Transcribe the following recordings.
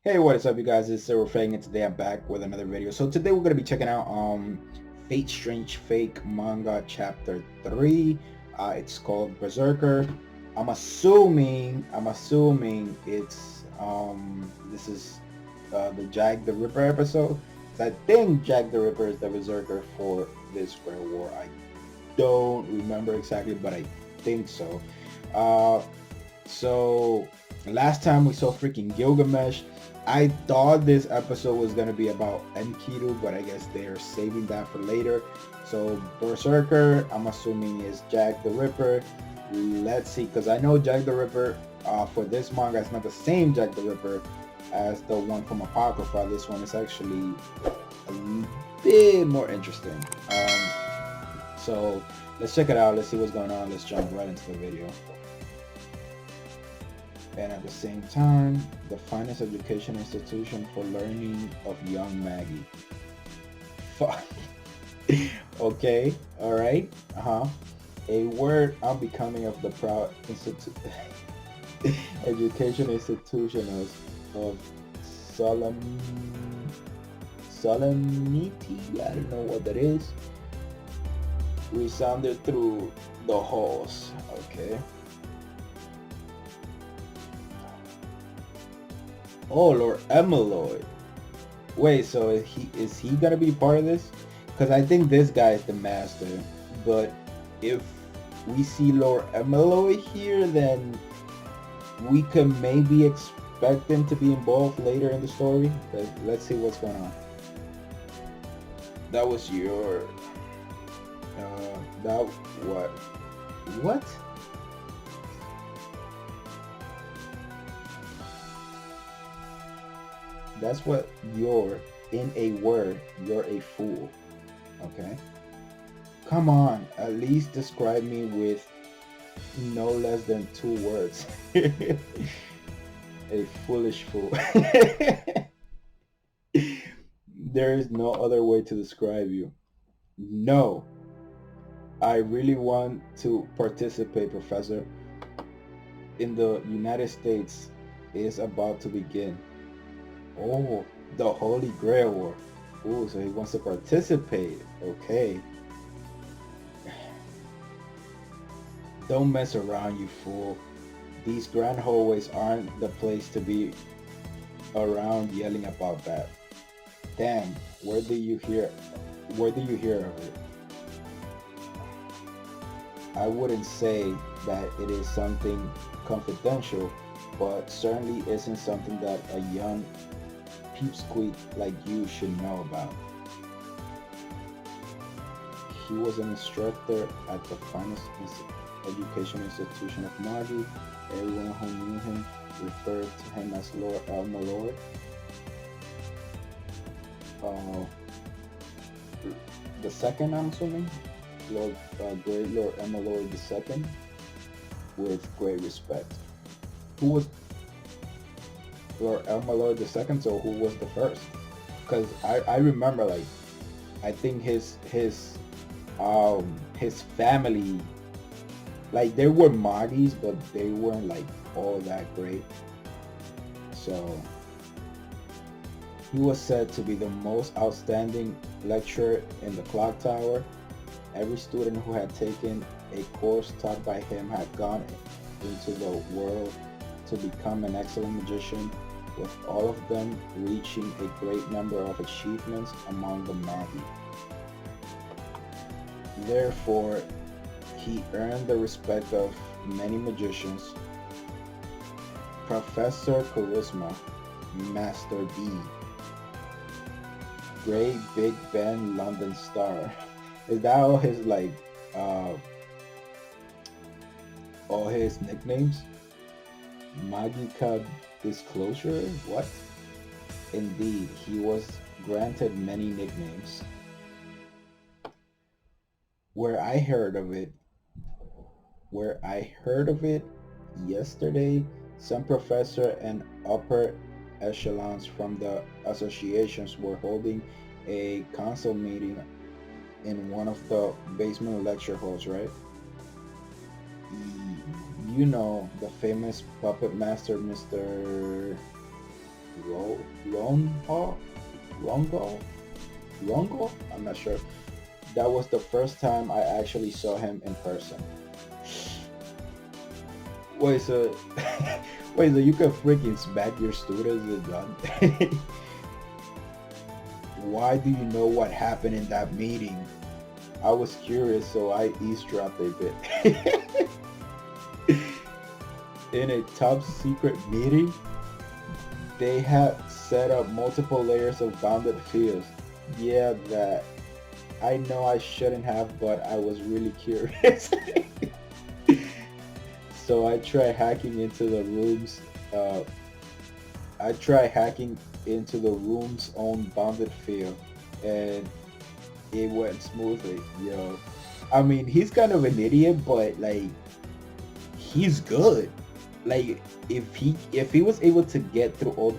Hey, what is up, you guys? It's Zero Fang, and today I'm back with another video. So today we're gonna be checking out Fate Strange Fake manga chapter 3. It's called Berserker. I'm assuming it's this is the Jack the Ripper episode. 'Cause I think Jack the Ripper is the Berserker for this Great War. I don't remember exactly, but I think so. Uh, so last time we saw freaking Gilgamesh. I thought this episode was gonna be about Enkidu, but I guess they're saving that for later. So Berserker, I'm assuming is Jack the Ripper. Let's see, because I know Jack the Ripper for this manga is not the same Jack the Ripper as the one from Apocrypha. This one is actually a bit more interesting. So let's check it out. Let's see what's going on. Let's jump right into the video. And at the same time, the finest education institution for learning of young Maggie. Fuck. Okay, all right, A word unbecoming of the proud education institution of solemn solemnity. I don't know what that is. Resounded through the halls. Okay. Oh, Lord Emeloid. Wait, so is he gonna be part of this? Because I think this guy is the master. But if we see Lord Emeloid here, then we can maybe expect him to be involved later in the story. But let's see what's going on. That was your that what? That's what you're, in a word, you're a fool. Okay? Come on, at least describe me with no less than 2 words. A foolish fool. There is no other way to describe you. No. I really want to participate, Professor. In the United States is about to begin. Oh, the Holy Grail War. Oh, so he wants to participate. Okay. Don't mess around, you fool. These grand hallways aren't the place to be around yelling about that. Damn, where do you hear of it? I wouldn't say that it is something confidential, but certainly isn't something that a young peepsqueak like you should know about. He was an instructor at the finest education institution of Magi. Everyone who knew him referred to him as Lord Elmalord. Uh, the second, I'm assuming, Great Lord Elmalord II, with great respect. Who was Lord Elmalord II? So who was the first? Because I remember, like, I think his family, like, they were Mahdi's, but they weren't like all that great. So he was said to be the most outstanding lecturer in the clock tower. Every student who had taken a course taught by him had gone into the world to become an excellent magician, with all of them reaching a great number of achievements among the Magi. Therefore, he earned the respect of many magicians. Professor Charisma, Master B, Great Big Ben London Star. Is that all his, like, all his nicknames? Magica Disclosure? What? Indeed, he was granted many nicknames. Where I heard of it yesterday, some professor and upper echelons from the associations were holding a council meeting in one of the basement lecture halls, right? You know, the famous puppet master, Mr. Rongo, Rongo, Rongo. I'm not sure. That was the first time I actually saw him in person. Wait, so wait, so you can freaking smack your students and done? Why do you know what happened in that meeting? I was curious, so I eavesdropped a bit. In a top secret meeting, they had set up multiple layers of bounded fields. Yeah, that. I know I shouldn't have, but I was really curious. So I tried hacking into the rooms. Uh, I tried hacking into the room's own bounded field, and it went smoothly. Yo, I mean, he's kind of an idiot, but like, he's good. Like, if he was able to get through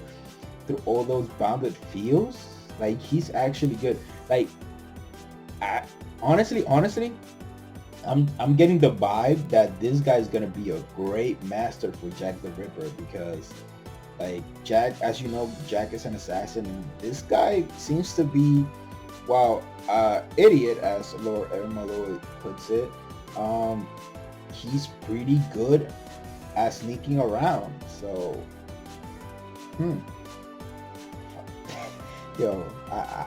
all those bounded fields, like, he's actually good. Like, I, honestly, I'm getting the vibe that this guy's gonna be a great master for Jack the Ripper, because like Jack, as you know, Jack is an assassin, and this guy seems to be, well, idiot, as Lord Ermalo puts it. Um, he's pretty good at sneaking around. So, hmm, yo, I,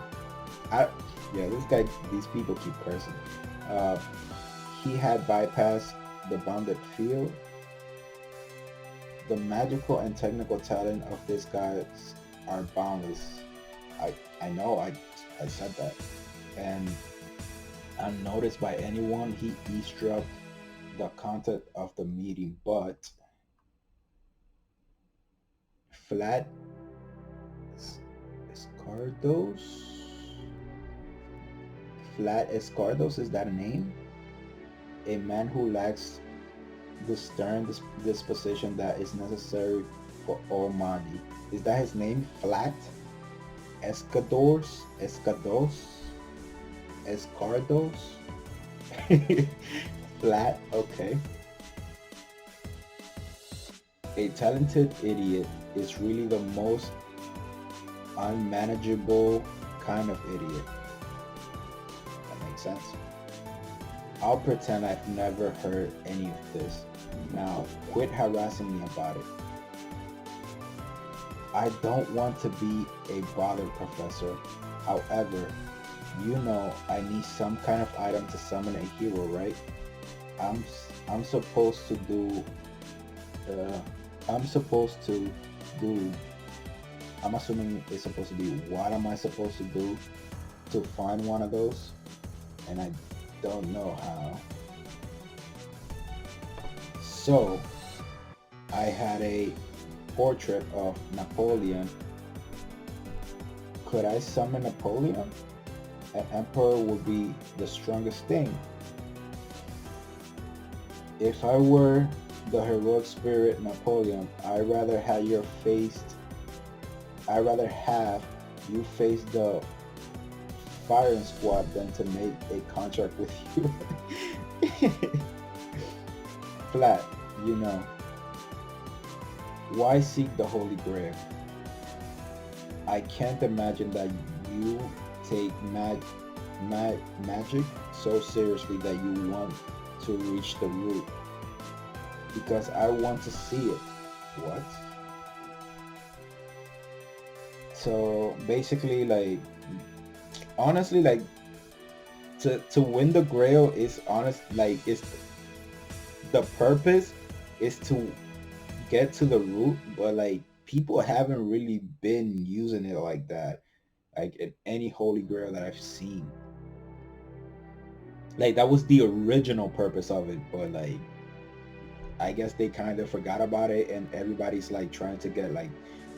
yeah, this guy, these people keep cursing. Uh, he had bypassed the bounded field. The magical and technical talent of this guy are boundless. I know I said that, and unnoticed by anyone, he eavesdropped the content of the meeting. But Flat Escardos, Flat Escardos, is that a name? A man who lacks the stern disposition that is necessary for Almighty. Is that his name? Flat Escados, Escardos. Flat. Okay. A talented idiot is really the most unmanageable kind of idiot. That makes sense. I'll pretend I've never heard any of this. Now, quit harassing me about it. I don't want to be a bother, Professor. However, you know I need some kind of item to summon a hero, right? I'm supposed to do. I'm supposed to do. I'm assuming it's supposed to be, what am I supposed to do to find one of those? And I don't know how. So I had a portrait of Napoleon. Could I summon Napoleon? An emperor would be the strongest thing. If I were the heroic spirit Napoleon, I'd rather have you face the firing squad than to make a contract with you. Flat, you know. Why seek the Holy Grail? I can't imagine that you take magic so seriously that you want to reach the root. Because I want to see it. What? So basically, like, honestly, like, to win the Grail is honest, like, it's the purpose is to get to the root, but like, people haven't really been using it like that, like in any Holy Grail that I've seen. Like, that was the original purpose of it, but like, I guess they kind of forgot about it, and everybody's like trying to get like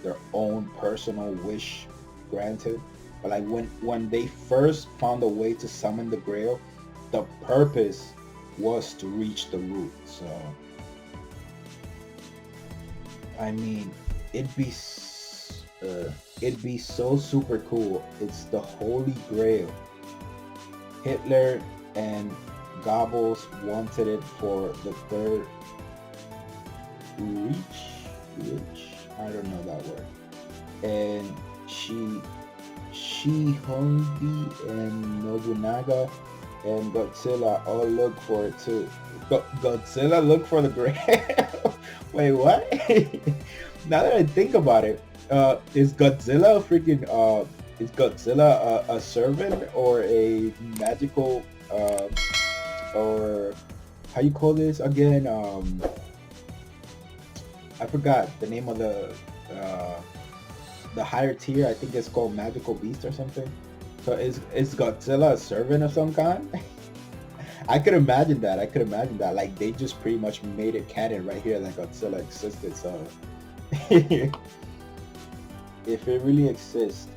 their own personal wish granted. But like, when they first found a way to summon the Grail, the purpose was to reach the root. So I mean, it'd be so super cool. It's the Holy Grail. Hitler and Goebbels wanted it for the Third Reich. I don't know that word. and she Shihongi and Nobunaga and Godzilla all look for it too. Godzilla look for the grail. Wait, what? Now that I think about it, is Godzilla is Godzilla a servant or a magical or how you call this again? I forgot the name of uh, the higher tier. I think it's called Magical Beast or something. So is Godzilla a servant of some kind? I could imagine that. I could imagine that. Like they just pretty much made it canon right here that Godzilla existed. So if it really exists,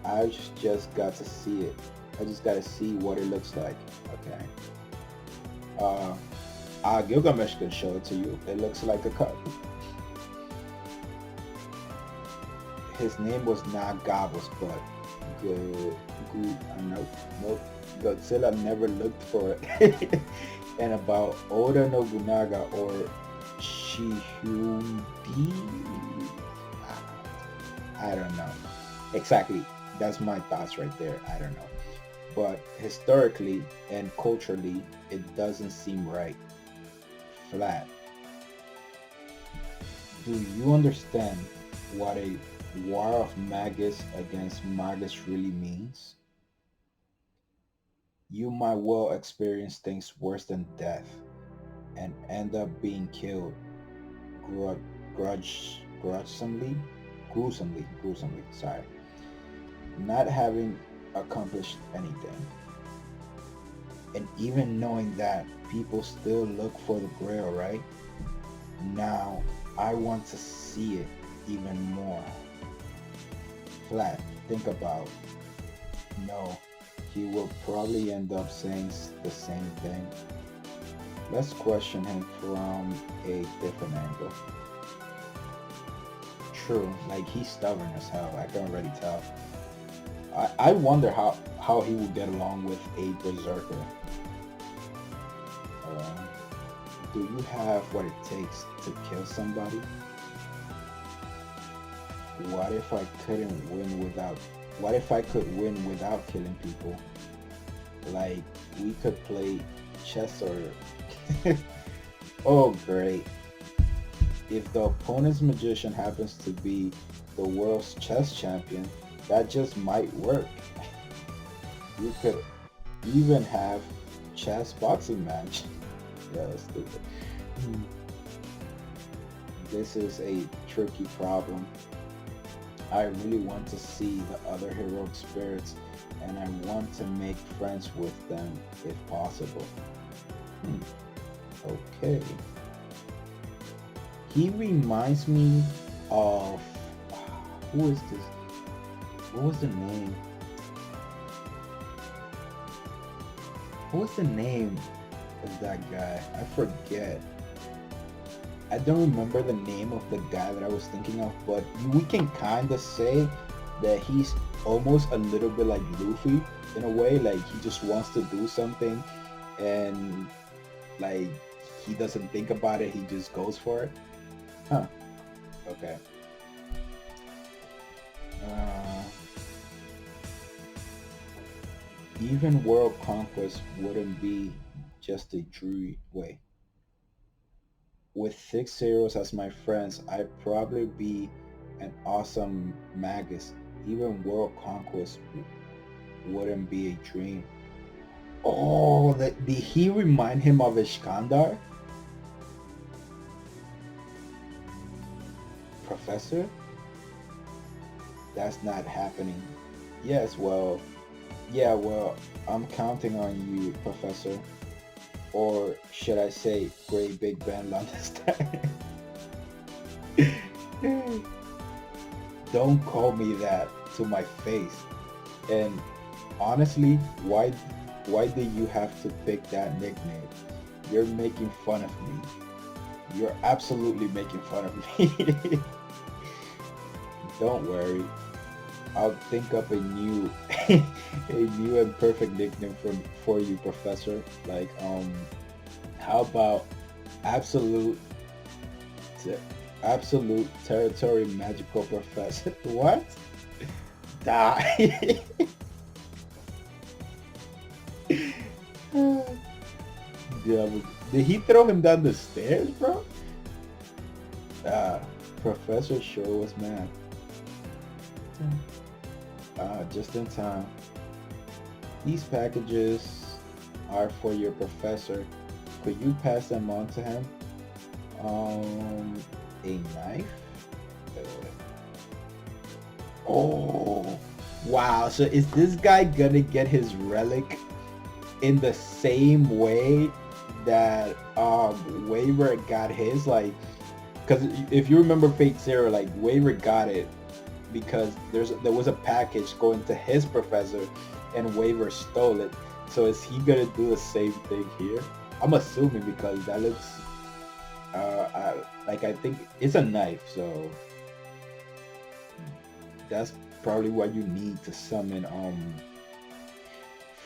I just got to see it. I just got to see what it looks like. Okay. Gilgamesh can show it to you. It looks like a cup. His name was not Gobbles, but nope. Godzilla never looked for it. And about Oda Nobunaga or Shihudi, I don't know. Exactly. That's my thoughts right there. I don't know. But historically and culturally, it doesn't seem right. Flat. Do you understand what a war of Magus against Magus really means? You might well experience things worse than death and end up being killed grudgingly, gruesomely, sorry, not having accomplished anything. And even knowing that people still look for the grail, right? Now, I want to see it even more. Flat, think about, no, he will probably end up saying the same thing. Let's question him from a different angle. True, like he's stubborn as hell, I can already tell. I wonder how he would get along with a berserker. Um, do you have what it takes to kill somebody? What if I couldn't win without? What if I could win without killing people? Like we could play chess or oh great. If the opponent's magician happens to be the world's chess champion, that just might work. You could even have chess boxing match. Yeah, that's stupid. This is a tricky problem. I really want to see the other heroic spirits and I want to make friends with them if possible. Okay. He reminds me of who is this? What was the name? What was the name of that guy? I forget. I don't remember the name of the guy that I was thinking of, but we can kind of say that he's almost a little bit like Luffy in a way. Like he just wants to do something, and like he doesn't think about it. He just goes for it. Huh. Okay. Even world conquest wouldn't be just a dreary way. With 6 zeros as my friends, I'd probably be an awesome magus. Even world conquest wouldn't be a dream. Oh, did he remind him of Iskandar? Professor? That's not happening. Yes, well, yeah, well, I'm counting on you, Professor. Or should I say, Great Big Ben Landestein? Don't call me that to my face. And honestly, why did you have to pick that nickname? You're making fun of me. You're absolutely making fun of me. Don't worry. I'll think up a new and perfect nickname for you, Professor. Like how about absolute Absolute territory magical professor. What? Die. Yeah, did he throw him down the stairs, bro? Ah, Professor sure was mad. Just in time. These packages are for your professor. Could you pass them on to him? A knife? Oh, wow. So is this guy gonna get his relic in the same way that Waver got his? Like, because if you remember Fate Zero, like Waver got it because there was a package going to his professor, and Waver stole it. So is he gonna do the same thing here? I'm assuming because that looks like I think it's a knife, so that's probably what you need to summon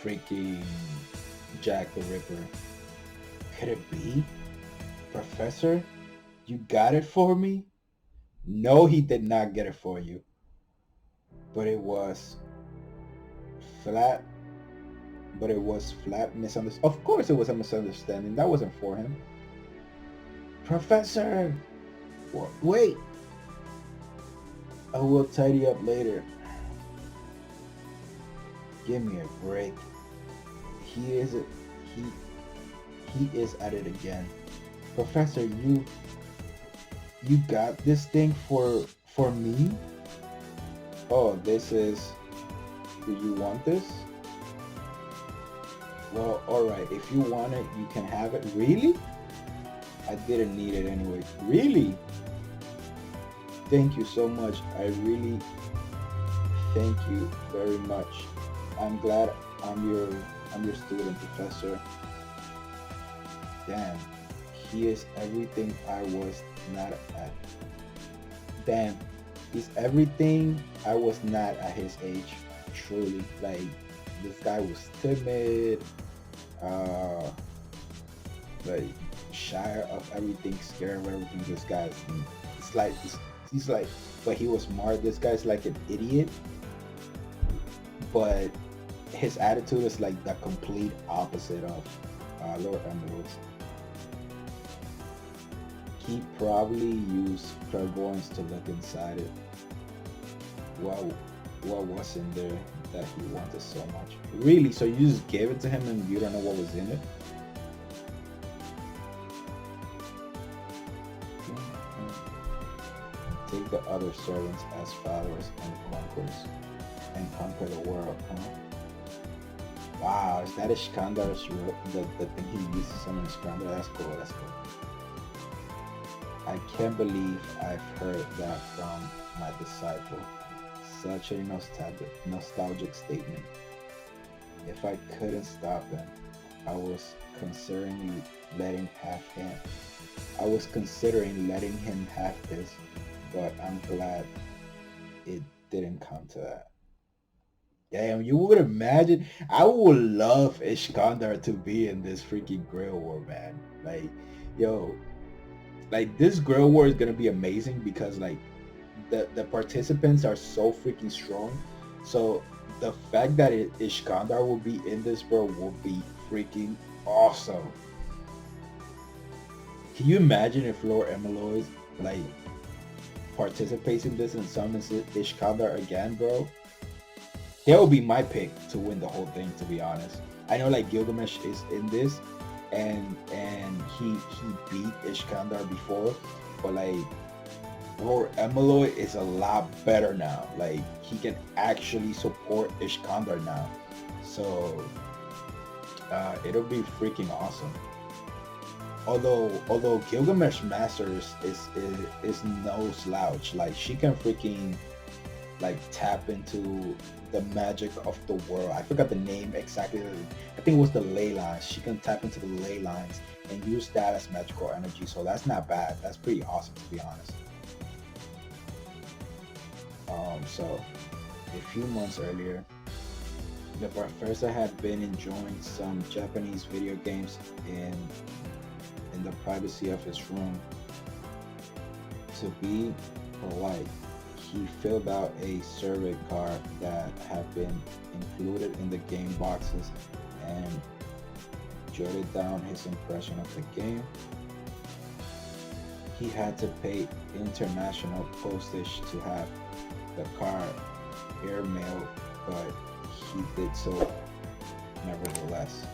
freaking Jack the Ripper. Could it be? Professor, you got it for me? No, he did not get it for you. But it was flat. But it was flat misunderstanding. Of course it was a misunderstanding. That wasn't for him. Professor! Wait! I will tidy up later. Give me a break. He is he he is at it again. Professor, you got this thing for me? Oh, this is, do you want this? Well, alright, if you want it, you can have it. Really? I didn't need it anyway. Really? Thank you so much. I really thank you very much. I'm glad I'm your student, Professor. Damn, he is everything I was not at. Damn, he's everything I was not at his age. Truly, like this guy was timid, uh, like shy of everything, scared of everything. This guy's, it's like he's like, but he was smart. This guy's like an idiot, but his attitude is like the complete opposite of Lord Emerald's. He probably used clairvoyance to look inside it. Well, what was in there that he wanted so much? Really? So you just gave it to him and you don't know what was in it? Take the other servants as followers and conquer the world, huh? Wow, is that Ishkandar's the thing he uses on Ishkandar? That's cool, that's cool. I can't believe I've heard that from my disciple. Such a nostalgic statement. If I couldn't stop him, I was considering letting letting him have this, but I'm glad it didn't come to that. Damn, you would imagine. I would love Ishkandar to be in this freaking Grail War, man. Like, yo, like this Grail War is gonna be amazing because like the participants are so freaking strong. So the fact that Ishkandar will be in this, bro, will be freaking awesome. Can you imagine if Lord Emelois like participates in this and summons Ishkandar again, bro? That would be my pick to win the whole thing, to be honest. I know like Gilgamesh is in this and he beat Ishkandar before, but like Lord Emeloy is a lot better now. Like he can actually support Ishkandar now. So it'll be freaking awesome. Although Gilgamesh Masters is no slouch. Like she can freaking like tap into the magic of the world. I forgot the name exactly. I think it was the ley lines. She can tap into the ley lines and use that as magical energy. So that's not bad. That's pretty awesome, to be honest. So a few months earlier, the professor had been enjoying some Japanese video games in the privacy of his room. To be polite, he filled out a survey card that had been included in the game boxes and jotted down his impression of the game. He had to pay international postage to have the card airmailed, but he did so nevertheless.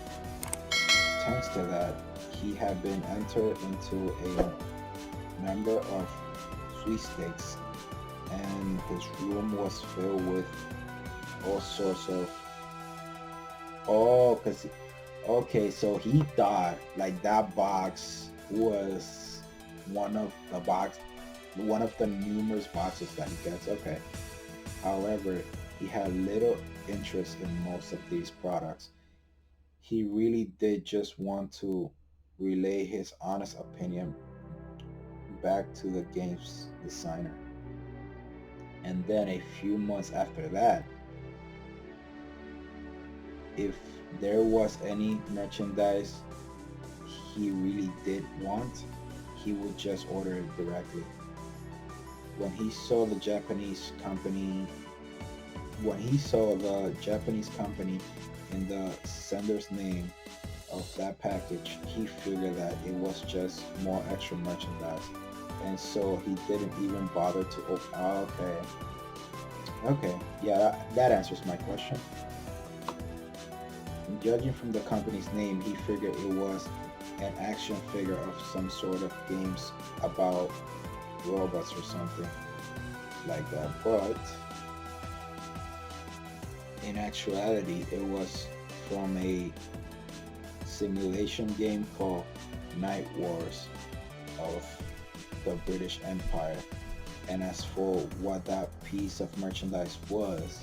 Thanks to that, he had been entered into a number of sweepstakes, and his room was filled with all sorts of. Oh, cause okay, so he thought like that box was one of the box, one of the numerous boxes that he gets. Okay. However, he had little interest in most of these products. He really did just want to relay his honest opinion back to the game's designer. And then a few months after that, if there was any merchandise he really did want, he would just order it directly. When he saw the Japanese company, when he saw the Japanese company in the sender's name of that package, he figured that it was just more extra merchandise, and so he didn't even bother to open. Oh, okay, yeah, that answers my question. Judging from the company's name, he figured it was an action figure of some sort of games about robots or something like that. But in actuality, it was from a simulation game called Night Wars of the British Empire. And as for what that piece of merchandise was,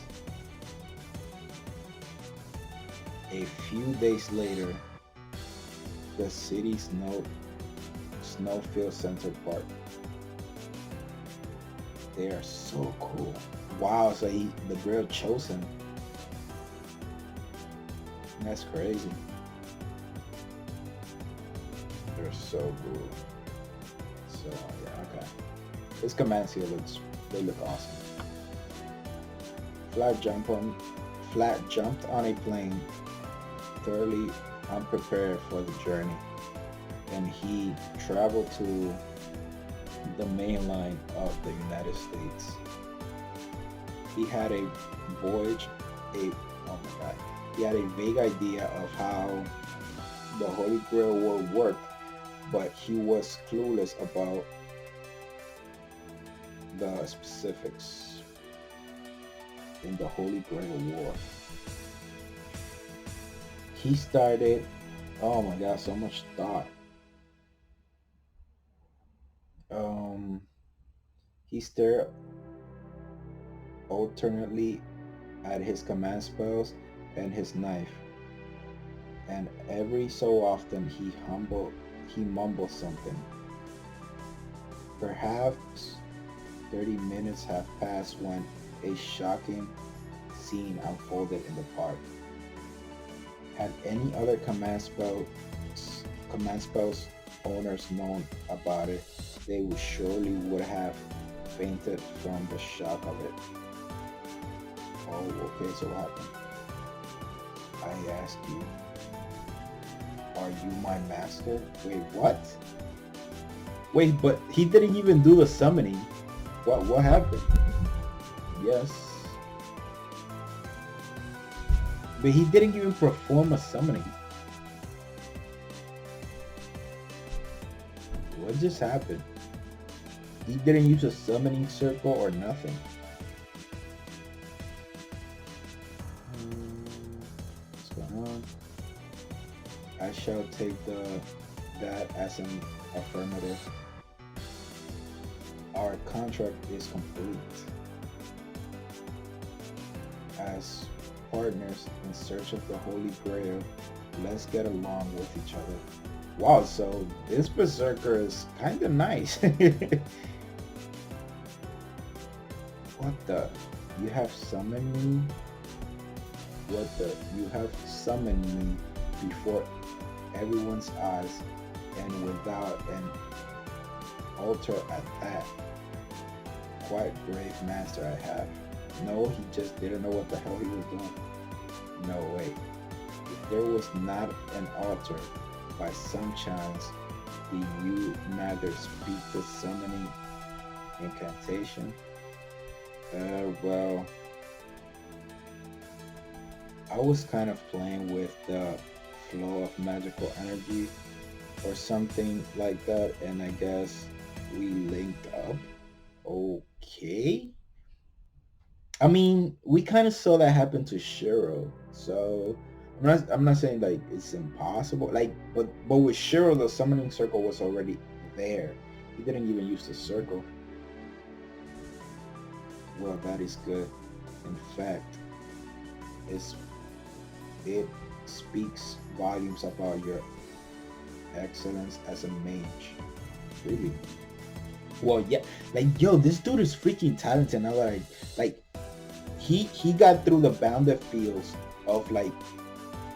a few days later, the city's Snowfield Center Park. They are so cool. Wow, so the girl chose him. That's crazy. They're so cool. So yeah, okay. This command here they look awesome. Flat jumped on a plane, thoroughly unprepared for the journey, and he traveled to the mainland of the United States. He had a voyage, a oh my god, he had a vague idea of how the Holy Grail War worked, but he was clueless about the specifics in the Holy Grail War. He started, oh my god, so much thought. Um, he stared alternately at his command spells and his knife, and every so often he mumbled something. Perhaps 30 minutes have passed when a shocking scene unfolded in the park. Had any other command spells owners known about it, they would have fainted from the shock of it. Oh, okay, so what happened? I ask you, are you my master? Wait, what? Wait, but he didn't even do the summoning. What happened? Yes. But he didn't even perform a summoning. What just happened? He didn't use a summoning circle or nothing. What's going on? I shall take that as an affirmative. Our contract is complete. As partners in search of the Holy Grail, let's get along with each other. Wow, so this Berserker is kind of nice. What the? You have summoned me? What the? You have summoned me before everyone's eyes and without an altar at that. Quite brave master I have. No, he just didn't know what the hell he was doing. No way. If there was not an altar, by some chance, did you neither speak the summoning incantation? Well, I was kind of playing with the flow of magical energy or something like that, and I guess we linked up. Okay. I mean, we kind of saw that happen to Shiro, so I'm not saying like it's impossible. Like, but with Shiro, the summoning circle was already there. He didn't even use the circle. Well, that is good. In fact, it's it speaks volumes about your excellence as a mage. Really? Well, yeah. Like, yo, this dude is freaking talented. Now that like, he got through the bounded fields of like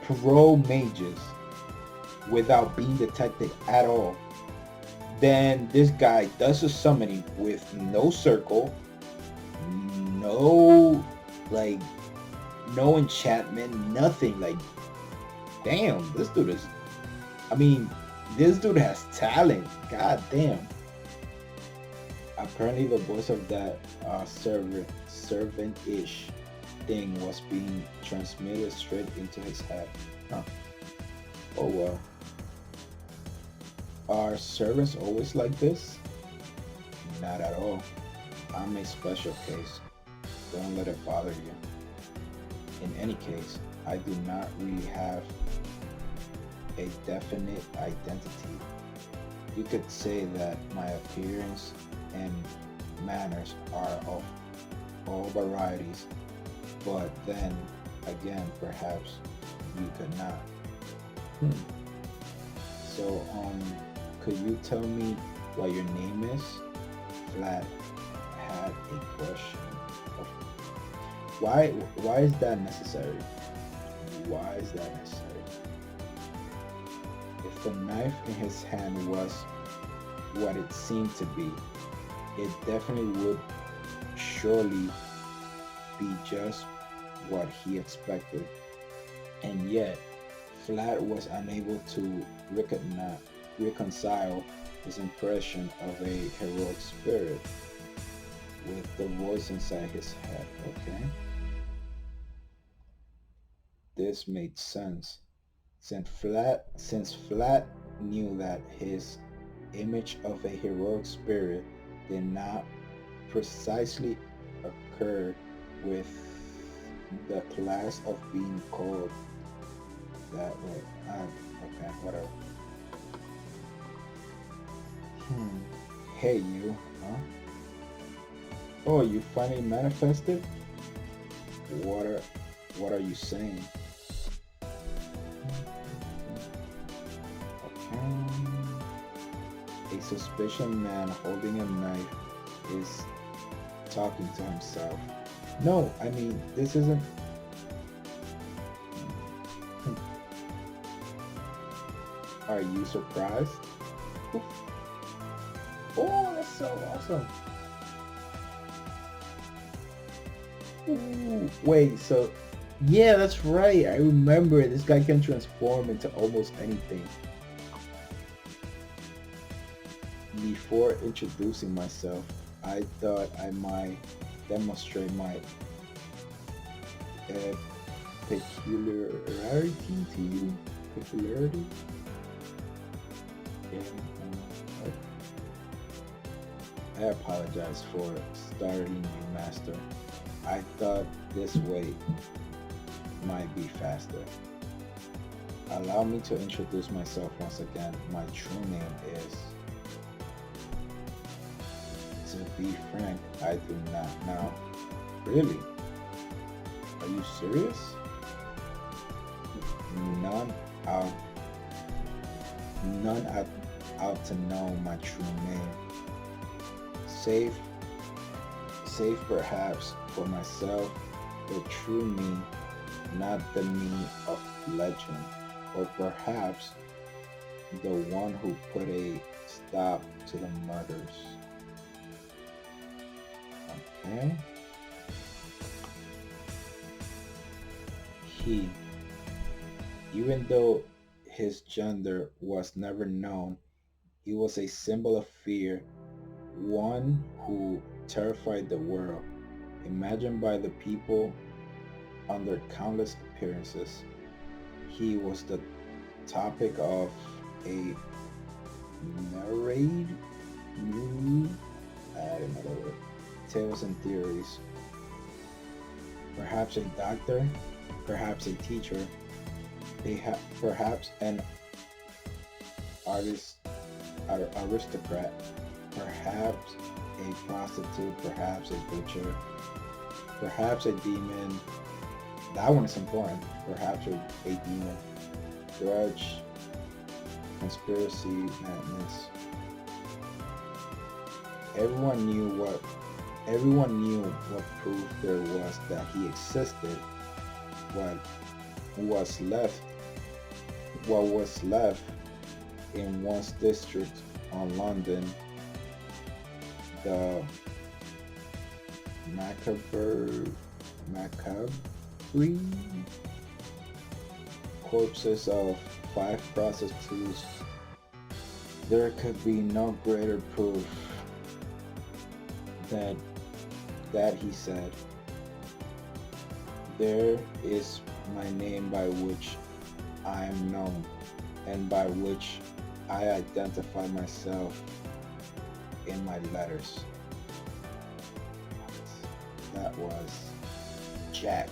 pro mages without being detected at all. Then this guy does a summoning with no circle, no like no enchantment, nothing. Like, damn, this dude is. I mean, this dude has talent. God damn. Apparently, the voice of that servant-ish thing was being transmitted straight into his head. Huh. Oh well. Are servants always like this? Not at all. I'm a special case. Don't let it bother you. In any case, I do not really have a definite identity. You could say that my appearance and manners are of all varieties, but then again, perhaps you could not. So, could you tell me what your name is? Flat had a question. Why is that necessary? Why is that necessary? If the knife in his hand was what it seemed to be, it definitely would surely be just what he expected. And yet, Flat was unable to reconcile his impression of a heroic spirit with the voice inside his head. Okay? This made sense. Since Flat knew that his image of a heroic spirit did not precisely occur with the class of being called that way. Okay, whatever. Hey, you, huh? Oh, you finally manifested? What are, what are you saying? A suspicious man holding a knife is talking to himself. No, I mean, this isn't. Are you surprised? Oof. Oh, that's so awesome. Ooh, wait, so yeah, that's right. I remember this guy can transform into almost anything. Before introducing myself, I thought I might demonstrate my peculiarity to you. Peculiarity? Yeah. I apologize for startling you, Master. I thought this way might be faster. Allow me to introduce myself once again. My true name is... To be frank, I do not know. Really? Are you serious? None out out to know my true name. Save perhaps for myself, the true me, not the me of legend, or perhaps the one who put a stop to the murders. Okay. He, even though his gender was never known, he was a symbol of fear, one who terrified the world, imagined by the people under countless appearances. He was the topic of a myriad, myriad, I don't know the word, tales and theories. Perhaps a doctor, perhaps a teacher, perhaps an artist, aristocrat, perhaps a prostitute, perhaps a butcher, perhaps a demon. That one is important. Perhaps a demon. Grudge, conspiracy, madness. Everyone knew what everyone knew what proof there was that he existed. What was left what was left in one's district on London, the macabre corpses of five prostitutes. There could be no greater proof that he said, there is my name by which I am known and by which I identify myself in my letters. That was Jack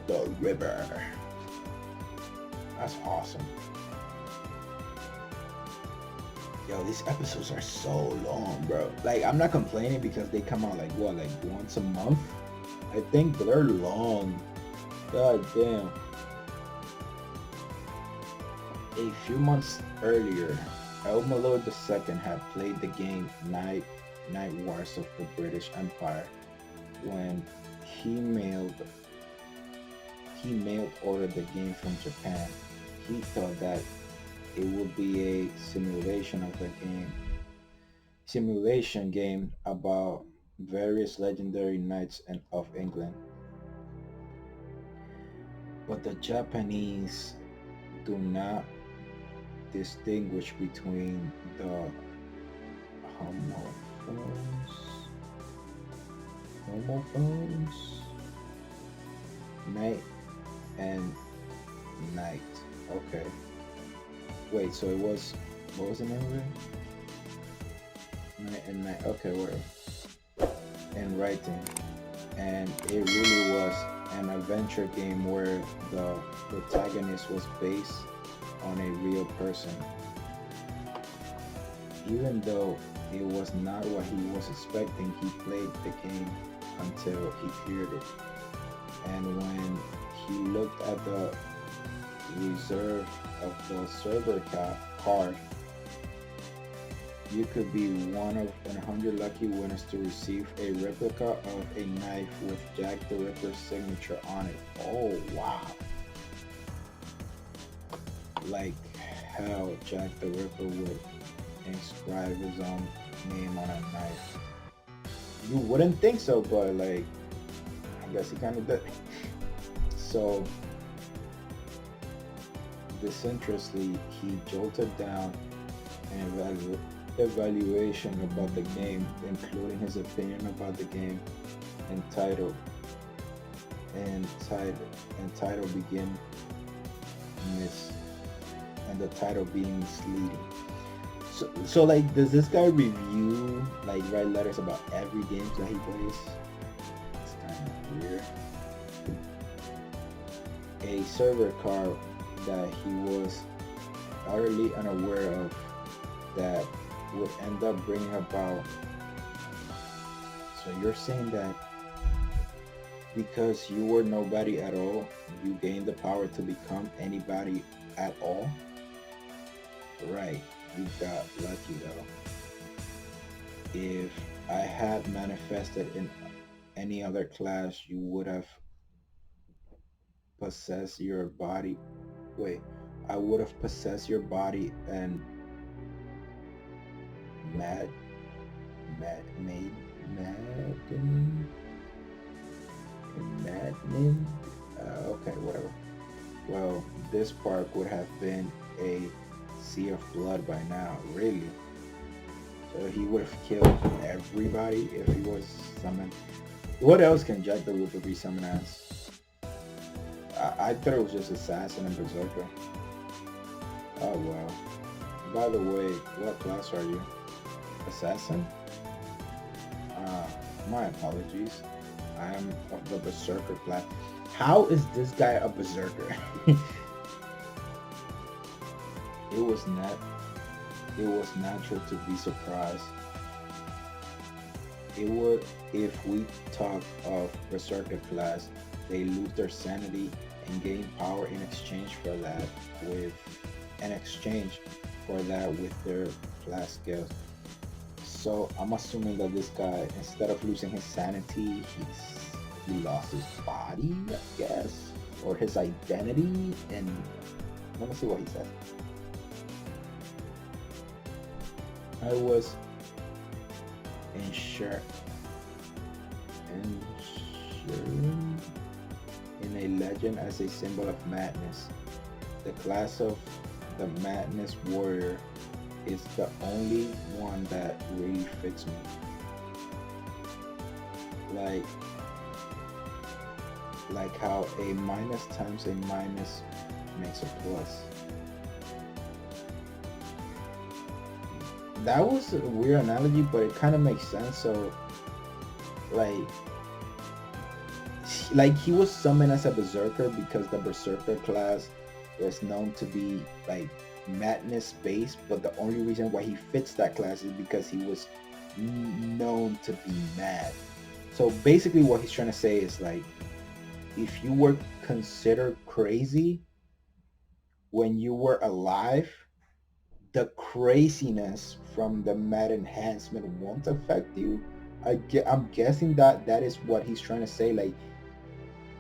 the Ripper. That's awesome. Yo, these episodes are so long, bro. Like, I'm not complaining because they come out like what, like once a month? I think they're long. God damn. A few months earlier, Elma Lord II had played the game Night Wars of the British Empire when he mailed ordered the game from Japan. He thought that it would be a simulation game about various legendary knights of England. But the Japanese do not distinguish between the homophones, knight and knight. Okay. Wait, so it was, what was the name of it? Knight and knight. Okay, wait. And writing. And it really was an adventure game where the protagonist was based on a real person. Even though it was not what he was expecting, he played the game until he cleared it. And when he looked at the reserve of the server card, you could be one of 100 lucky winners to receive a replica of a knife with Jack the Ripper's signature on it. Oh wow. Like how Jack the Ripper would inscribe his own name on a knife. You wouldn't think so, but like, I guess he kind of did. So, disinterestedly, he jolted down an evaluation about the game, including his opinion about the game, entitled begin miss and the title being misleading. So like, does this guy review, like write letters about every game that he plays? It's kind of weird. A server card that he was utterly unaware of that would end up bringing about. So you're saying that because you were nobody at all, you gained the power to become anybody at all? Right, you got lucky though. If I had manifested in any other class, you would have possessed your body. Wait, I would have possessed your body and Mad, Madden, Madden. Okay, whatever. Well, this park would have been a sea of blood by now, really. So he would have killed everybody if he was summoned. What else can Jack the Ripper be summoned as? I thought it was just Assassin and Berserker. Oh wow. By the way, what class are you? Assassin? My apologies. I am of the Berserker class. How is this guy a Berserker? It was not. It was natural to be surprised. It would if we talk of Berserker class, they lose their sanity and gain power in exchange for that with their class skills. So I'm assuming that this guy, instead of losing his sanity, he lost his body, I guess, or his identity. And let me see what he says. I was ensured in a legend as a symbol of madness. The class of the Madness Warrior is the only one that really fits me. Like how a minus times a minus makes a plus. That was a weird analogy, but it kind of makes sense. So, like he was summoned as a berserker because the berserker class is known to be like madness based, but the only reason why he fits that class is because he was known to be mad. So basically what he's trying to say is like, if you were considered crazy when you were alive, the craziness from the mad enhancement won't affect you. I'm guessing that is what he's trying to say. Like,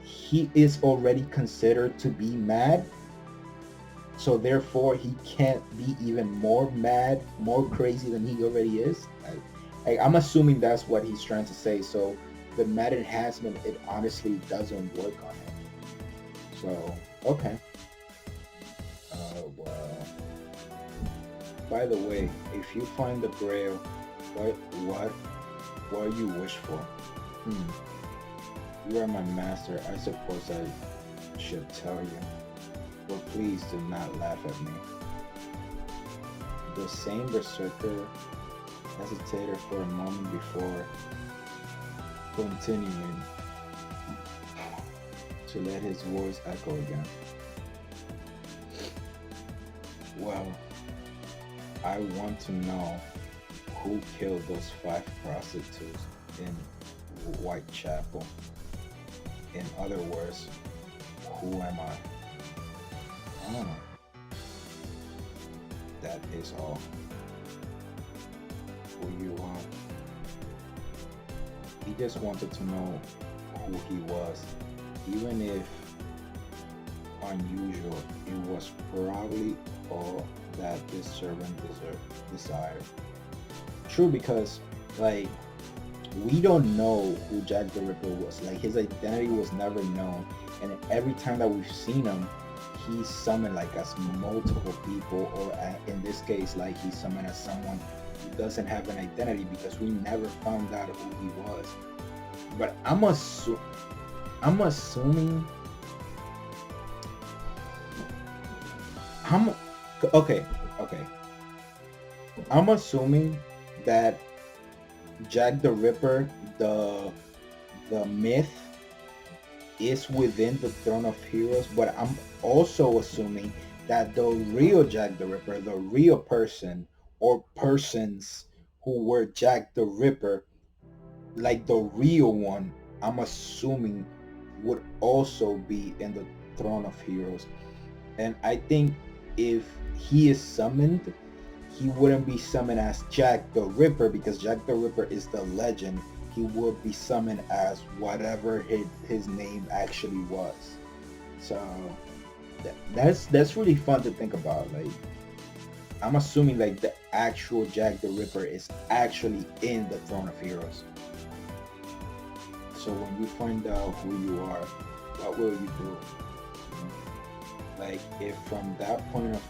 he is already considered to be mad, so therefore he can't be even more mad, more crazy than he already is. I'm assuming that's what he's trying to say. So the mad enhancement, it honestly doesn't work on him. So okay. Well, by the way, if you find the Grail, what you wish for? You are my master. I suppose I should tell you, but please do not laugh at me. The same Berserker hesitated for a moment before continuing to let his voice echo again. Well, I want to know who killed those 5 prostitutes in Whitechapel. In other words, who am I? Oh, that is all. Who you are? He just wanted to know who he was, even if unusual. It was probably all that this servant desired. True, because like we don't know who Jack the Ripper was. Like, his identity was never known, and every time that we've seen him, he's summoned like as multiple people, or in this case, like he's summoned as someone who doesn't have an identity, because we never found out who he was. But I'm assuming okay. I'm assuming that Jack the Ripper, the myth, is within the Throne of Heroes, but I'm also assuming that the real Jack the Ripper, the real person or persons who were Jack the Ripper, like the real one, I'm assuming would also be in the Throne of Heroes. And I think if he is summoned, he wouldn't be summoned as Jack the Ripper, because Jack the Ripper is the legend. He would be summoned as whatever his name actually was. So that's really fun to think about. Like, I'm assuming like the actual Jack the Ripper is actually in the Throne of Heroes. So when you find out who you are, what will you do? Like if from that point of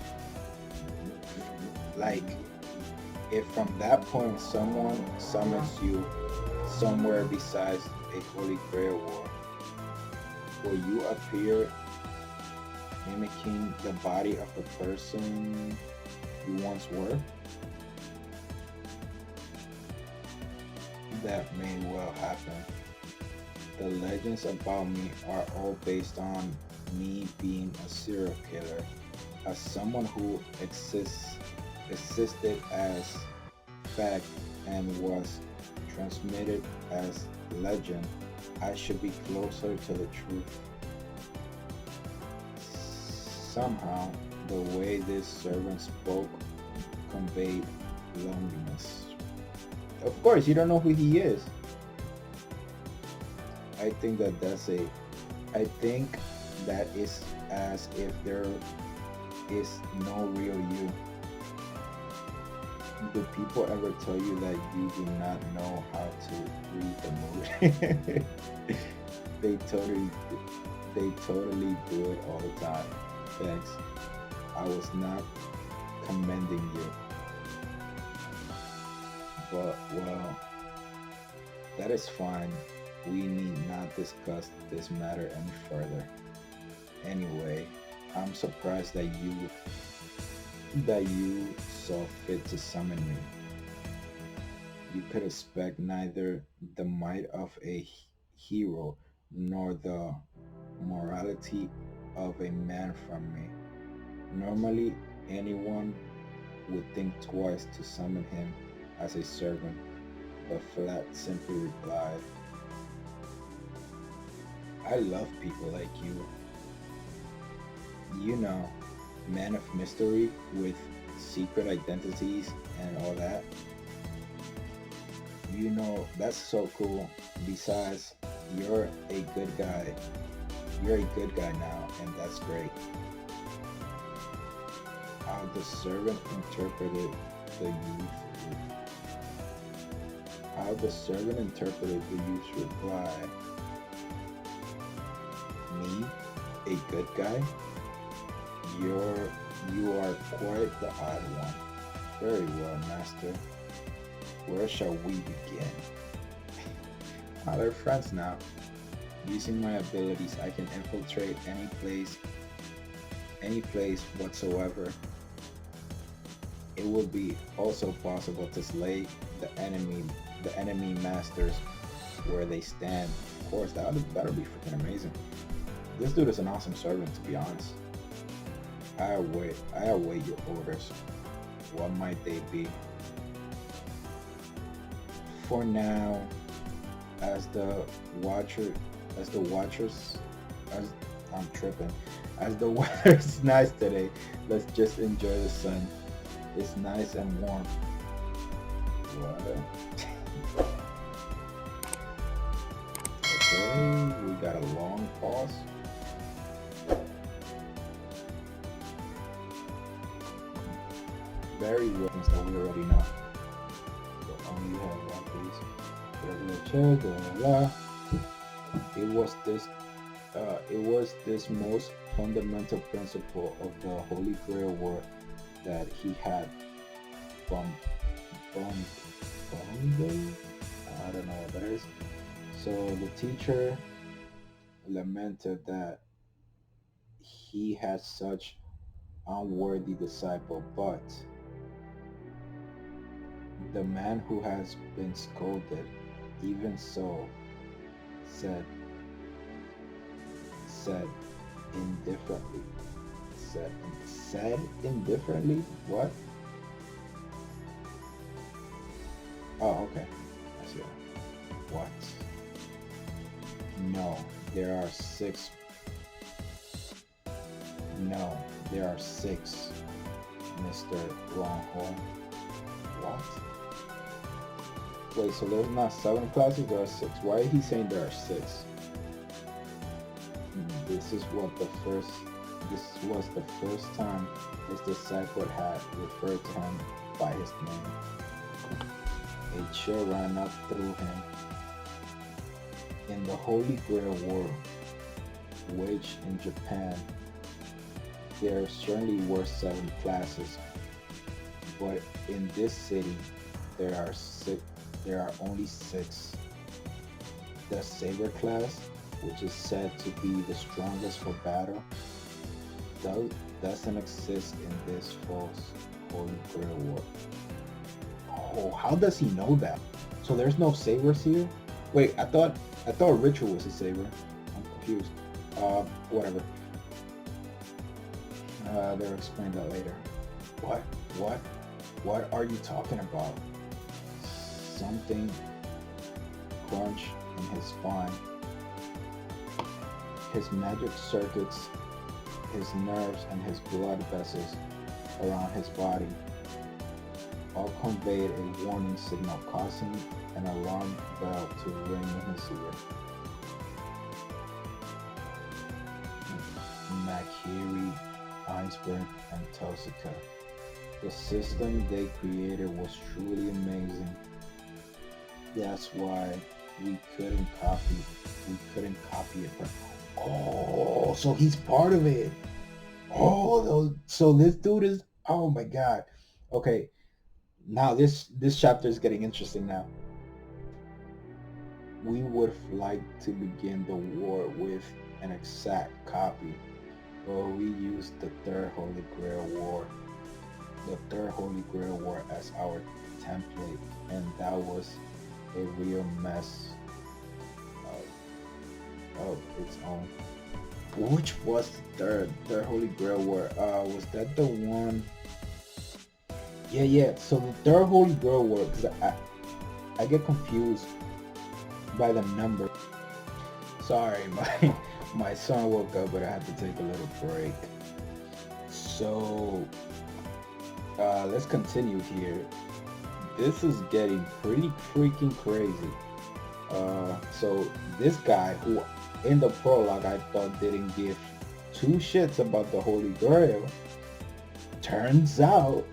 like if from that point someone summons you somewhere besides a Holy Grail war, will you appear mimicking the body of the person you once were? That may well happen. The legends about me are all based on me being a serial killer. As someone who existed as fact and was transmitted as legend, I should be closer to the truth. Somehow, the way this servant spoke conveyed loneliness. Of course, you don't know who he is. I think that that's a. I think that is as if there is no real you. Do people ever tell you that you do not know how to read the mood? they totally, they totally do it all the time. Thanks. I was not commending you, but well, that is fine. We need not discuss this matter any further. Anyway, I'm surprised that you saw fit to summon me. You could expect neither the might of a hero nor the morality of a man from me. Normally, anyone would think twice to summon him as a servant, but Flat simply replied, I love people like you. You know, men of mystery with secret identities and all that. You know, that's so cool. Besides, you're a good guy. You're a good guy now, and that's great. How the servant interpreted the youth. How the servant interpreted the youth's reply. Me, a good guy? You are quite the odd one. Very well, master. Where shall we begin? They're friends now. Using my abilities, I can infiltrate any place whatsoever. It would be also possible to slay the enemy masters where they stand. Of course, that'll be freaking amazing. This dude is an awesome servant, to be honest. I await your orders. What might they be? For now, as the watcher, as the watchers, as I'm tripping, as the weather's nice today, let's just enjoy the sun. It's nice and warm. What? Okay, we got a long pause. Very well, things that we already know. But only have one piece. Regular check, blah blah blah. It was this most fundamental principle of the Holy Grail War that he had from I don't know what that is. So the teacher lamented that he had such unworthy disciple, but the man who has been scolded, even so, said said indifferently. Said indifferently? What? Oh, okay. I see that. What? No, there are six. No, there are six, Mr. Longhorn. What? Wait, so there's not 7 classes, there are 6. Why is he saying there are 6? This is what the first this was the first time his disciple had referred to him by his name. A chill ran up through him. In the Holy Grail War, waged in Japan, there certainly were 7 classes, but in this city, there are six. There are only 6. The Saber class, which is said to be the strongest for battle, doesn't exist in this false Holy Grail War. Oh, how does he know that? So there's no sabers here? Wait, I thought Ritual was a saber. I'm confused. Whatever. They'll explain that later. What are you talking about? Something crunch in his spine. His magic circuits, his nerves, and his blood vessels around his body all conveyed a warning signal, causing an alarm bell to ring in his ear. CAREE, Iceberg, and Tosuka. The system they created was truly amazing. That's why we couldn't copy it. But oh, so he's part of it. Oh, so this dude is. Oh my god. Okay, now this chapter is getting interesting now. We would like to begin the war with an exact copy, but we used the Third Holy Grail War as our template, and that was a real mess of its own. Which was the third Holy Grail War? Was that the one? Yeah. So the Third Holy Grail War, because I get confused by the number. Sorry, my son woke up, but I had to take a little break. So let's continue here. This is getting pretty freaking crazy. So this guy, who in the prologue I thought didn't give 2 shits about the Holy Grail, turns out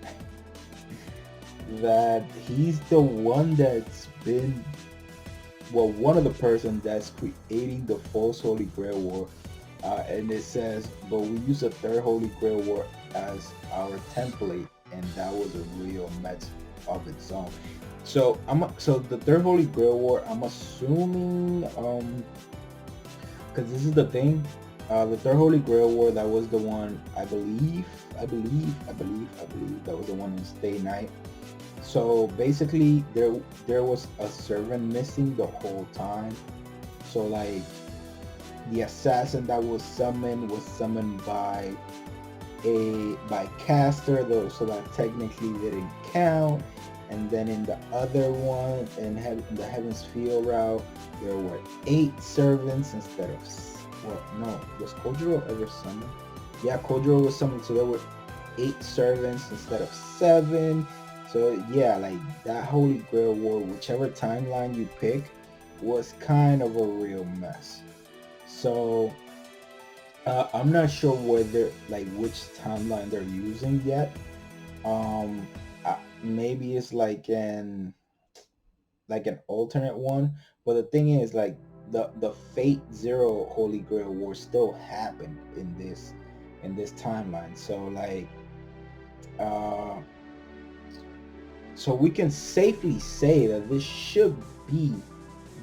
that he's the one that's been, well, one of the persons that's creating the false Holy Grail War. And it says, but we use the Third Holy Grail War as our template, and that was a real mess of its own. So the Third Holy Grail War, I'm assuming, because this is the thing, the Third Holy Grail War, that was the one, I believe that was the one in Stay Night. So basically there was a servant missing the whole time. So like the assassin that was summoned by Caster, though, so that technically didn't count. And then in the other one, in the Heaven's Field route, there were 8 servants instead of, well, no, was Kojiro ever summoned? Yeah, Kojiro was summoned, so there were 8 servants instead of 7. So yeah, like that Holy Grail War, whichever timeline you pick, was kind of a real mess. So I'm not sure whether, like, which timeline they're using yet. Maybe it's like an alternate one, but the thing is, like, the Fate Zero Holy Grail War still happened in this timeline. So like so we can safely say that this should be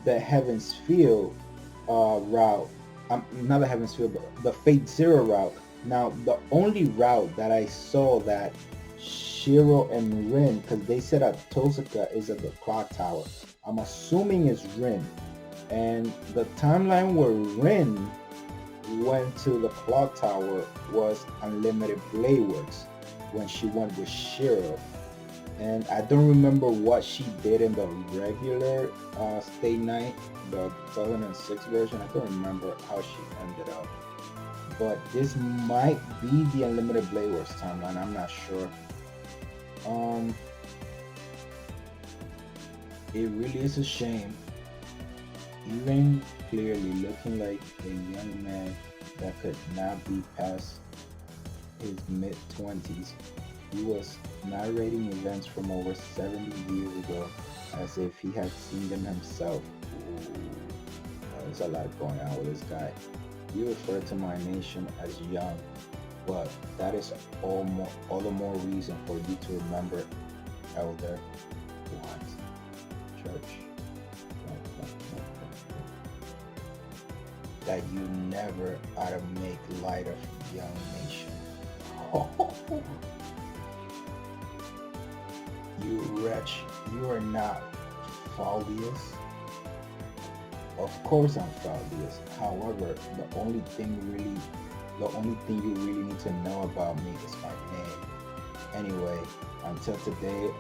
the Heaven's Field route. Not the Heaven's Field, but the Fate Zero route. Now, the only route that I saw that Shiro and Rin, because they said that Tosuka is at the clock tower, I'm assuming it's Rin. And the timeline where Rin went to the clock tower was Unlimited Blade Works, when she went with Shiro. And I don't remember what she did in the regular Stay Night, the 2006 version. I don't remember how she ended up. But this might be the Unlimited Blade Works timeline, I'm not sure. It really is a shame. Even clearly looking like a young man that could not be past his mid-20s. He was narrating events from over 70 years ago as if he had seen them himself. Ooh, there's a lot going on with this guy. You refer to my nation as young, but that is all the more reason for you to remember, elder. What? Church. That you never ought to make light of young nation. You wretch, you are not Faldius. Of course I'm Faldius. However, the only thing you really need to know about me is my name. Anyway, until today,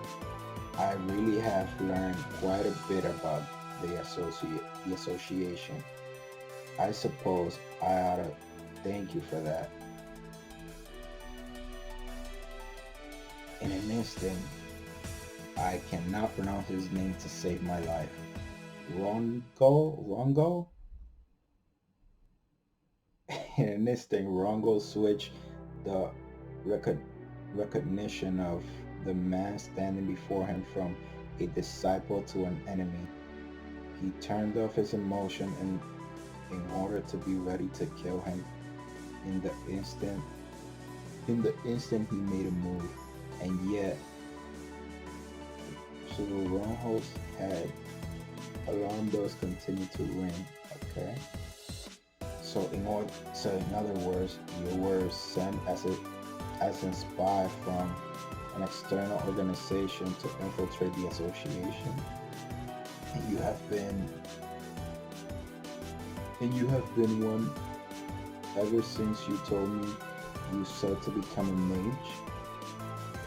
I really have learned quite a bit about the association. I suppose I ought to thank you for that. In an instant, I cannot pronounce his name to save my life. Rongo? In an instant, Rongo switched the recog- recognition of the man standing before him from a disciple to an enemy. He turned off his emotion in order to be ready to kill him in the instant he made a move. And yet Rongo's head alarm bells continued to ring. Okay. So in other words, you were sent as a spy from an external organization to infiltrate the association. And you have been one ever since you told me you sought to become a mage.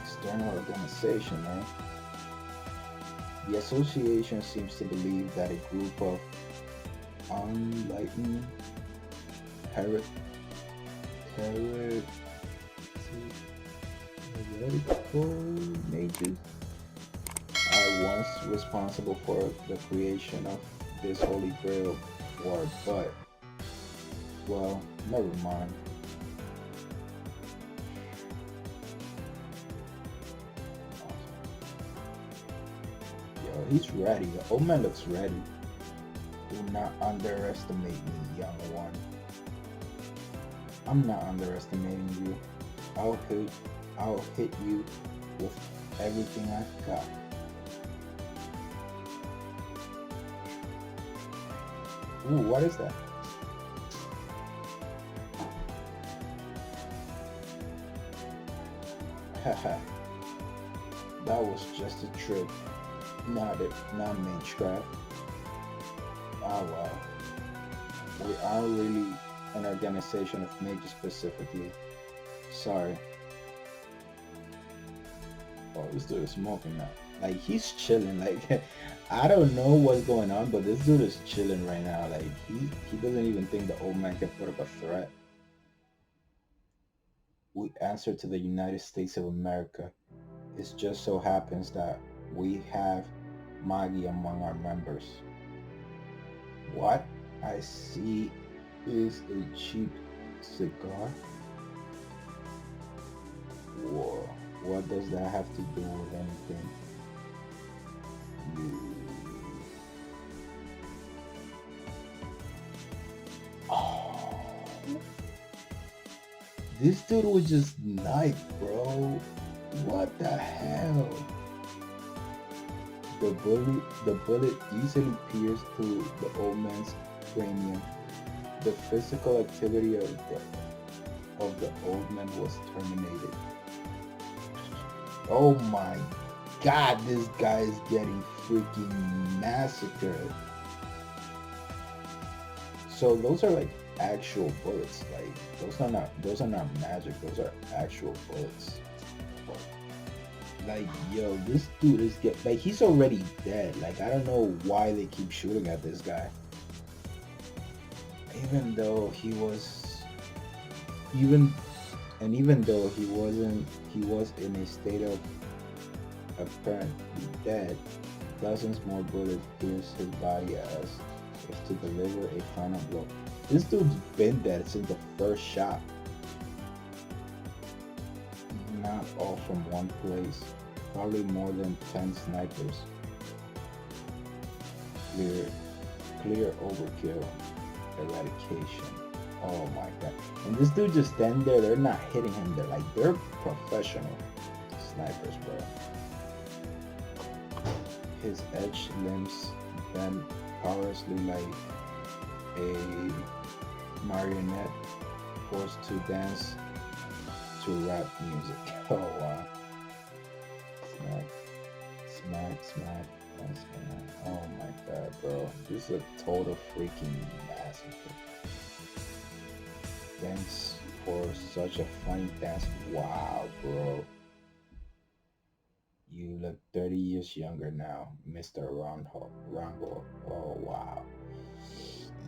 External organization, eh? The association seems to believe that a group of unenlightened heretical mages are once responsible for the creation of this holy grail war, but, well, never mind. Yo, he's ready. The old man looks ready. Do not underestimate me, young one. I'm not underestimating you. I'll hit you with everything I've got. Ooh, what is that? Haha. That was just a trick. Not magecraft. Ah well. We are really an organization of mages specifically. Sorry. Oh, this dude is smoking now. Like, he's chilling. Like, I don't know what's going on, but this dude is chilling right now. Like, he doesn't even think the old man can put up a threat. We answer to the United States of America. It just so happens that we have Maggie among our members. What I see is a cheap cigar. Whoa, what does that have to do with anything? Oh, this dude was just knife, bro. What the hell? The bullet easily pierced through the old man's cranium. The physical activity of the old man was terminated. Oh my god, this guy is getting freaking massacred. So those are like actual bullets. Like, those are not magic, those are actual bullets. Like, yo, this dude is he's already dead. Like, I don't know why they keep shooting at this guy. Even though he was even though he was in a state of apparently dead, dozens more bullets pierced his body as if to deliver a final blow. This dude's been dead since the first shot. not all from one place. Probably more than 10 snipers. Clear, clear overkill. Eradication. Oh my god. And this dude just stand there, they're not hitting him. They're professional snipers, bro. His edged limbs bend powerlessly like a marionette forced to dance to rap music. Oh wow. Smack, smack, smack, and smack. Oh my god, bro. This is a total freaking massacre. Thanks for such a funny dance. Wow, bro. You look 30 years younger now, Mr. Rambo. Oh, wow.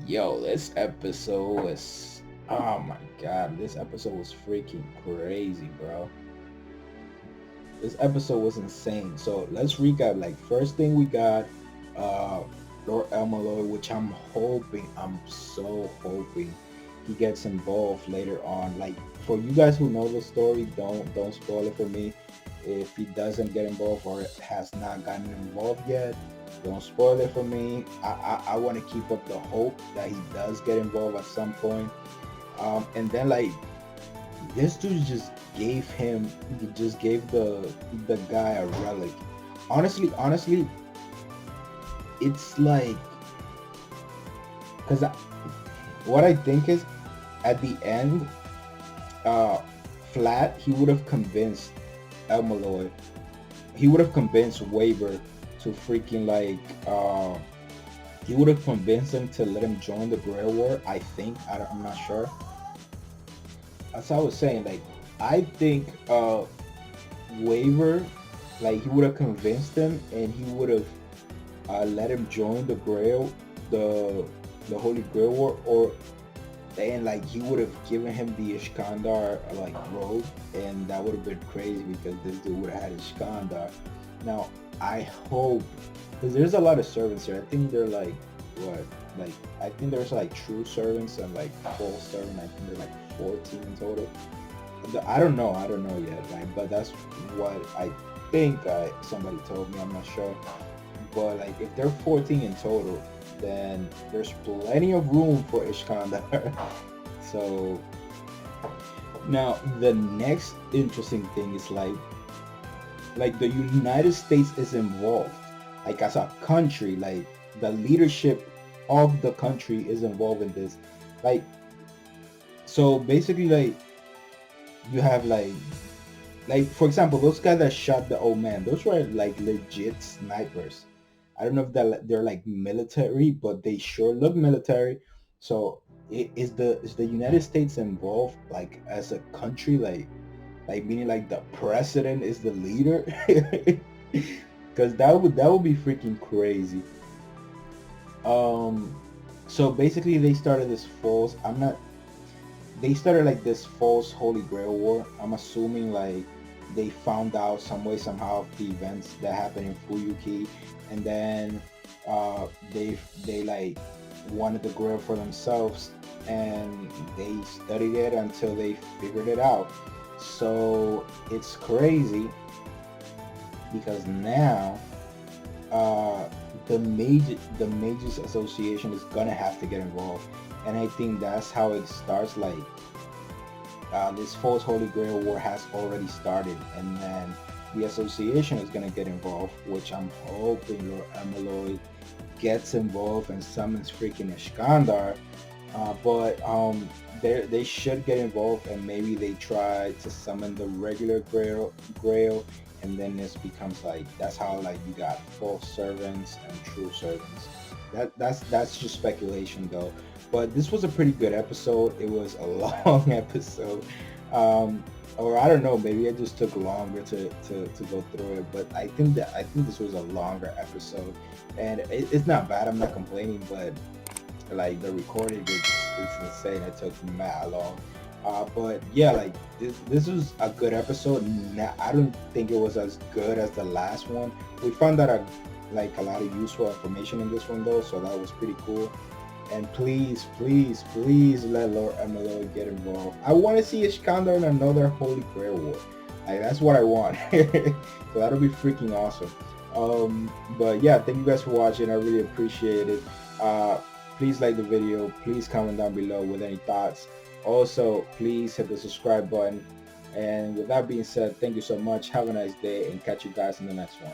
Yo, this episode was... Oh my god, this episode was freaking crazy, bro. This episode was insane. So let's recap. Like, first thing we got, Lord Elmaloy, which I'm so hoping he gets involved later on. Like, for you guys who know the story, don't spoil it for me. If he doesn't get involved or has not gotten involved yet, don't spoil it for me. I want to keep up the hope that he does get involved at some point. And then like this dude just gave the guy a relic. Honestly, it's like, because what I think is at the end, Flat, he would have convinced Elmaloy, he would have convinced Waver to freaking like he would have convinced him to let him join the Grail War. I think I'm not sure. As I was saying, like I think Waver, like he would have convinced him and he would have let him join the Holy Grail War, or and like he would have given him the Iskandar like robe, and that would have been crazy because this dude would have had Iskandar. Now I hope, because there's a lot of servants here. I think they're like what, like I think there's like true servants and like false servant. I think they're like 14 in total. I don't know yet, like, but that's what I think. Somebody told me. I'm not sure, but like if they're 14 in total, then there's plenty of room for Iskandar. So now the next interesting thing is like the United States is involved, like as a country, like the leadership of the country is involved in this. Like, so basically like you have like for example, those guys that shot the old man, those were like legit snipers. I don't know if they're like military, but they sure look military. So is the United States involved like as a country, like meaning like the president is the leader? Because that would be freaking crazy. So basically they started this false, they started like this false Holy Grail War. I'm assuming like they found out some way somehow of the events that happened in Fuyuki, and then they like wanted the Grail for themselves, and they studied it until they figured it out. So it's crazy because now the Mages Association is gonna have to get involved, and I think that's how it starts. Like this false Holy Grail War has already started, and then the association is gonna get involved, which I'm hoping Lord Amaloy gets involved and summons freaking Iskandar. But they should get involved, and maybe they try to summon the regular Grail, and then this becomes like, that's how like you got false servants and true servants. That's just speculation though. But this was a pretty good episode. It was a long episode. Or I don't know, maybe it just took longer to go through it. But I think this was a longer episode, and it's not bad. I'm not complaining, but like the recording it's insane. It took mad long. But yeah, like this was a good episode. I don't think it was as good as the last one. We found out a lot of useful information in this one though, so that was pretty cool. And please let Lord Amaloy get involved. I want to see Iskandar in another Holy Grail War. Like, that's what I want. So that'll be freaking awesome. But yeah, thank you guys for watching. I really appreciate it. Please like the video. Please comment down below with any thoughts. Also, please hit the subscribe button. And with that being said, thank you so much. Have a nice day and catch you guys in the next one.